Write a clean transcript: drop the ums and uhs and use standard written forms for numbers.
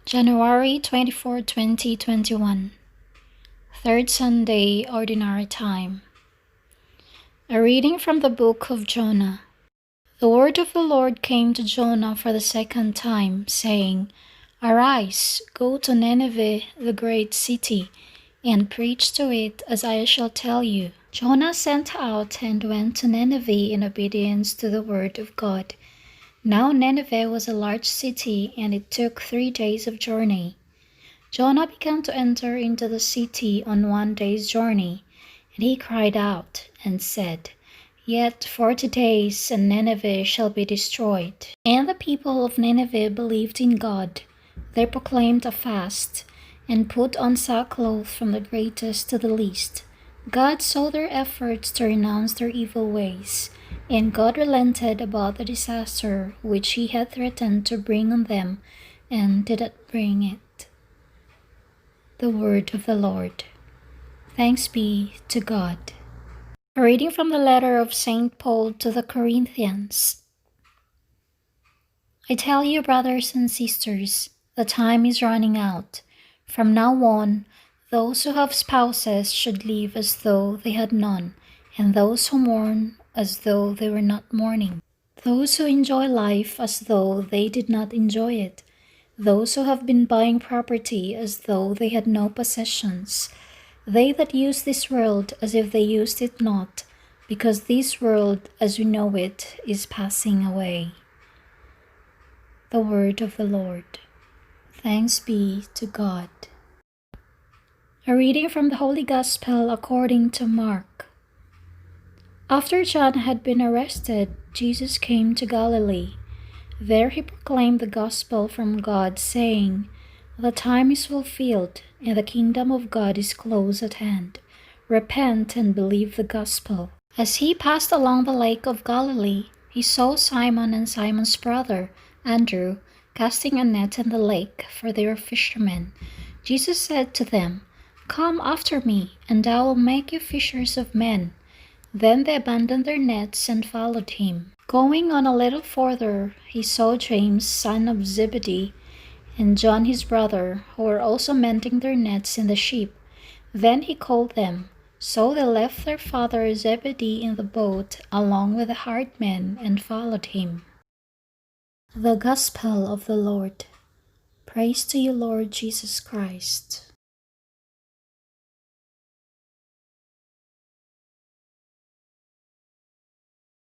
January 24, 2021. Third Sunday, Ordinary Time. A reading from the book of Jonah. The word of the Lord came to Jonah for the second time, saying, Arise, go to Nineveh, the great city, and preach to it as I shall tell you. Jonah sent out and went to Nineveh in obedience to the word of God. Now Nineveh was a large city, and it took 3 days of journey. Jonah began to enter into the city on 1 day's journey, and he cried out and said, Yet 40 days, and Nineveh shall be destroyed. And the people of Nineveh believed in God. They proclaimed a fast, and put on sackcloth from the greatest to the least. God saw their efforts to renounce their evil ways, and God relented about the disaster which he had threatened to bring on them, and did not bring it. The word of the Lord. Thanks be to God. A reading from the letter of St. Paul to the Corinthians. I tell you, brothers and sisters, the time is running out. From now on, those who have spouses should live as though they had none, and those who mourn as though they were not mourning. Those who enjoy life as though they did not enjoy it. Those who have been buying property as though they had no possessions. They that use this world as if they used it not, because this world as we know it is passing away. The word of the Lord. Thanks be to God. A reading from the Holy Gospel according to Mark. After John had been arrested, Jesus came to Galilee. There he proclaimed the gospel from God, saying, The time is fulfilled, and the kingdom of God is close at hand. Repent and believe the gospel. As he passed along the lake of Galilee, he saw Simon and Simon's brother, Andrew, casting a net in the lake, for they were fishermen. Jesus said to them, Come after me, and I will make you fishers of men. Then they abandoned their nets and followed him. Going on a little further, he saw James, son of Zebedee, and John his brother, who were also mending their nets in the ship. Then he called them. So they left their father Zebedee in the boat, along with the hired men, and followed him. The Gospel of the Lord. Praise to you, Lord Jesus Christ.